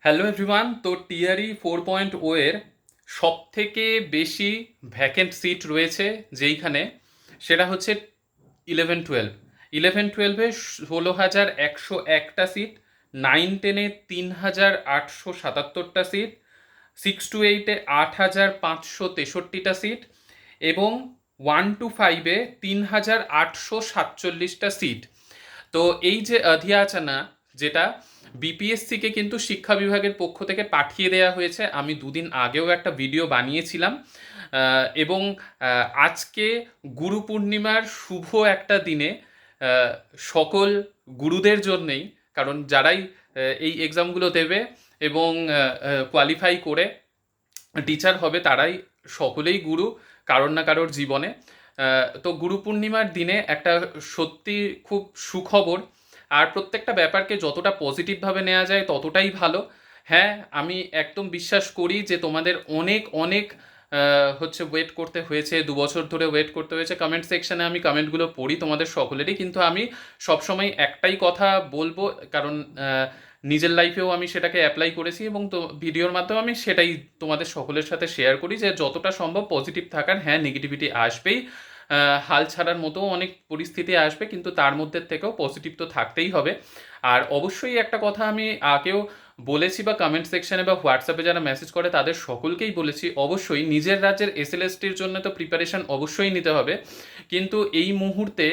Hello everyone. তো TRE 4.0 এর সব থেকে বেশি ভ্যাকেন্ট সিট রয়েছে যেইখানে, সেটা হচ্ছে 11-12 16,101টা সিট, 9-10 3,877টা সিট, 6-8 8,563টা সিট এবং 1-5 3,847টা সিট। তো এই যে অধিয়াচনা, যেটা বিপিএসসিকে কিন্তু শিক্ষা বিভাগের পক্ষ থেকে পাঠিয়ে দেওয়া হয়েছে, আমি দুদিন আগেও একটা ভিডিও বানিয়েছিলাম। এবং আজকে গুরু পূর্ণিমার শুভ একটা দিনে সকল গুরুদের জন্যেই, কারণ যারাই এই এক্সামগুলো দেবে এবং কোয়ালিফাই করে টিচার হবে তারাই সকলেই গুরু কারোর না কারোর জীবনে। তো গুরু পূর্ণিমার দিনে একটা সত্যি খুব সুখবর, আর প্রত্যেকটা ব্যাপারকে যতটা পজিটিভভাবে নেওয়া যায় ততটাই ভালো। হ্যাঁ, আমি একদম বিশ্বাস করি যে তোমাদের অনেক অনেক হচ্ছে ওয়েট করতে হয়েছে, 2 বছর ধরে ওয়েট করতে হয়েছে। কমেন্ট সেকশনে আমি কমেন্টগুলো পড়ি তোমাদের সকলেরই, কিন্তু আমি সবসময় একটাই কথা বলবো, কারণ নিজের লাইফেও আমি সেটাকে অ্যাপ্লাই করেছি এবং তো ভিডিওর মাধ্যমে আমি সেটাই তোমাদের সকলের সাথে শেয়ার করি যে যতটা সম্ভব পজিটিভ থাকার। হ্যাঁ, নেগেটিভিটি আসবেই, হাল ছাড়ার মতো অনেক পরিস্থিতি আসবে, কিন্তু তার মধ্যে থেকেও পজিটিভ তো থাকতেই হবে। আর অবশ্যই একটা কথা আমি আগেও বলেছি, বা কমেন্ট সেকশনে বা হোয়াটসঅ্যাপে যারা মেসেজ করে তাদের সকলকেই বলেছি, অবশ্যই নিজের রাজ্যের এসএলএসটির জন্য তো প্রিপারেশন অবশ্যই নিতে হবে, কিন্তু এই মুহূর্তে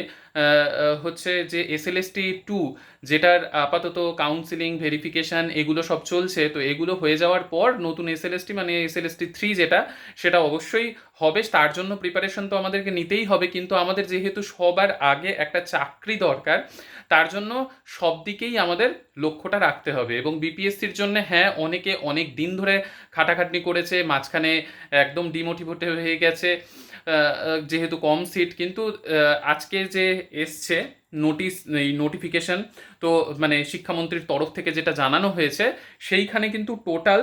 হচ্ছে যে এসএলএসটি 2, যেটার আপাতত কাউন্সিলিং ভেরিফিকেশান এগুলো সব চলছে, তো এগুলো হয়ে যাওয়ার পর নতুন এসএলএসটি মানে এসএলএসটি 3 যেটা, সেটা অবশ্যই হবে। তার জন্য প্রিপারেশন তো আমাদেরকে নিতেই হবে, কিন্তু আমাদের যেহেতু সবার আগে একটা চাকরি দরকার, তার জন্য সব দিকেই আমাদের লক্ষ্যটা রাখতে হবে। এবং বিপিএসসির জন্য হ্যাঁ, অনেকে অনেক দিন ধরে খাটাখাটনি করেছে, মাঝখানে একদম ডিমোটিভেট হয়ে গেছে যেহেতু কম সিট, কিন্তু আজকে যে এসছে নোটিশ, এই নোটিফিকেশন, তো মানে শিক্ষামন্ত্রীর তরফ থেকে যেটা জানানো হয়েছে, সেইখানে কিন্তু টোটাল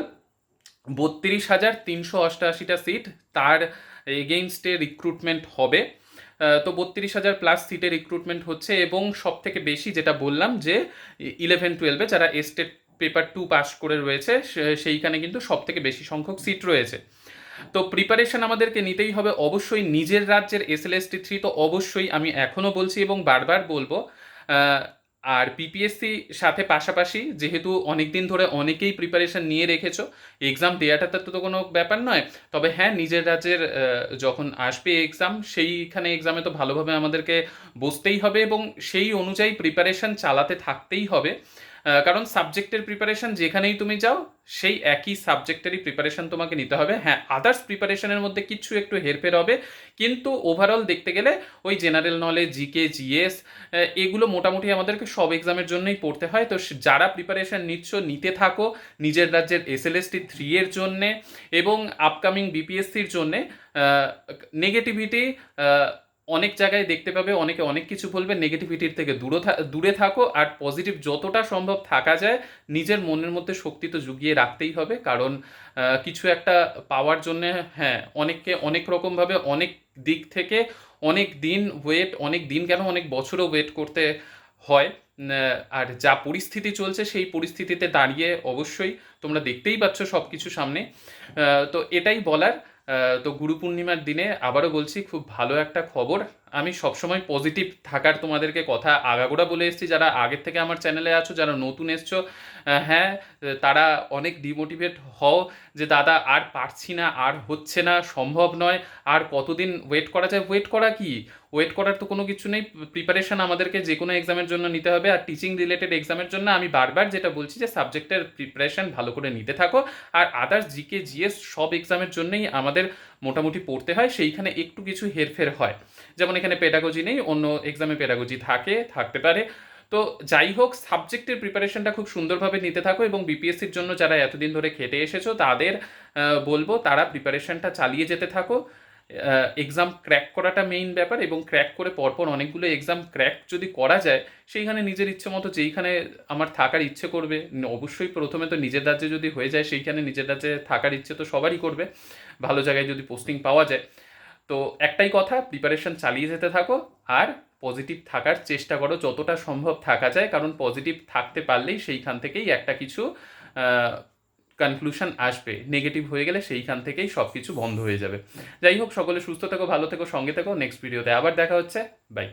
32,388টা সিট, তার এগেইনস্টে রিক্রুটমেন্ট হবে। তো 32,000+ সিটের রিক্রুটমেন্ট হচ্ছে, এবং সব থেকে বেশি যেটা বললাম যে 11-12 যারা এস্টেট পেপার 2 পাস করে রয়েছে, সেইখানে কিন্তু সব থেকে বেশি সংখ্যক সিট রয়েছে। তো প্রিপারেশন আমাদেরকে নিতেই হবে অবশ্যই। নিজের রাজ্যের এসএলএসটি 3 তো অবশ্যই আমি এখনও বলছি এবং বারবার বলবো। আর বিপিএসসি সাথে পাশাপাশি, যেহেতু অনেক দিন ধরে অনেকেই প্রিপারেশন নিয়ে রেখেছো, এক্সাম দেওয়াটা তো কোনো ব্যাপার নয়। তবে হ্যাঁ, নিজের রাজ্যের যখন আসবে এক্সাম, সেইখানে এক্সামে তো ভালোভাবে আমাদেরকে বসতেই হবে এবং সেই অনুযায়ী প্রিপারেশন চালাতে থাকতেই হবে। কারণ সাবজেক্টের প্রিপারেশন যেখানেই তুমি যাও, সেই একই সাবজেক্টেরই প্রিপারেশন তোমাকে নিতে হবে। হ্যাঁ, আদার্স প্রিপারেশনের মধ্যে কিছু একটু হেরফের হবে, কিন্তু ওভারঅল দেখতে গেলে ওই জেনারেল নলেজ, জিকে, জিএস, এগুলো মোটামুটি আমাদেরকে সব এক্সামের জন্যই পড়তে হয়। তো যারা প্রিপারেশন নিতে থাকো নিজের রাজ্যের এসএলএসটি 3 এর জন্যে এবং আপকামিং বিপিএসসির জন্যে। নেগেটিভিটি অনেক জায়গায় দেখতে পাবে, অনেকে অনেক কিছু বলবে, নেগেটিভিটির থেকে দূরে থাকো, আর পজিটিভ যতটা সম্ভব থাকা যায়। নিজের মনের মধ্যে শক্তি তো জুগিয়ে রাখতেই হবে, কারণ কিছু একটা পাওয়ার জন্য হ্যাঁ, অনেককে অনেক রকমভাবে অনেক দিক থেকে অনেক দিন ওয়েট, অনেক দিন কেন অনেক বছরও ওয়েট করতে হয়। আর যা পরিস্থিতি চলছে সেই পরিস্থিতিতে দাঁড়িয়ে অবশ্যই তোমরা দেখতেই পাচ্ছ সব কিছু সামনে। তো এটাই বলার। তো গুরু পূর্ণিমার দিনে আবারও বলছি, খুব ভালো একটা খবর। আমি সবসময় পজিটিভ থাকার তোমাদেরকে কথা আগাগোড়া বলে এসেছি। যারা আগের থেকে আমার চ্যানেলে আছো, যারা নতুন এসছো, হ্যাঁ, তারা অনেক ডিমোটিভেট হও যে দাদা আর পারছি না, আর হচ্ছে না, সম্ভব নয়, আর কতদিন ওয়েট করা যায়। ওয়েট করা কি, ওয়েট করার তো কোনো কিছু নেই। প্রিপারেশন আমাদেরকে যে কোনো এক্সামের জন্য নিতে হবে, আর টিচিং রিলেটেড এক্সামের জন্য আমি বারবার যেটা বলছি যে সাবজেক্টের প্রিপারেশন ভালো করে নিতে থাকো। আর আদার্স জিকে, জিএস সব এক্সামের জন্যই আমাদের মোটামুটি পড়তে হয়, সেইখানে একটু কিছু হেরফের হয়। যেমন এখানে পেডাগজি নেই, অন্য এক্সামে পেডাগজি থাকতে পারে। তো যাই হোক, সাবজেক্টের প্রিপারেশনটা খুব সুন্দরভাবে নিতে থাকো, এবং বিপিএসসির জন্য যারা এতদিন ধরে খেটে এসেছো তাদের বলবো তারা প্রিপারেশনটা চালিয়ে যেতে থাকো। এক্সাম ক্র্যাক করাটা মেইন ব্যাপার, এবং ক্র্যাক করে পরপর অনেকগুলো এক্সাম ক্র্যাক যদি করা যায়, সেইখানে নিজের ইচ্ছে মতো যেইখানে আমার থাকার ইচ্ছে করবে, অবশ্যই প্রথমে তো নিজের রাজ্যে যদি হয়ে যায়, সেইখানে নিজের রাজ্যে থাকার ইচ্ছে তো সবারই করবে, ভালো জায়গায় যদি পোস্টিং পাওয়া যায়। তো একটাই কথা, প্রিপারেশন চালিয়ে যেতে থাকো, আর পজিটিভ থাকার চেষ্টা করো যতটা সম্ভব থাকা যায়, কারণ পজিটিভ থাকতে পারলেই সেইখান থেকেই একটা কিছু কনক্লুশন আসবে, নেগেটিভ হয়ে গেলে সেইখান থেকেই সব কিছু বন্ধ হয়ে যাবে। যাই হোক, সকলে সুস্থ থেকো, ভালো থেকো, সঙ্গে থেকো। নেক্সট ভিডিওতে আবার দেখা হচ্ছে। বাই।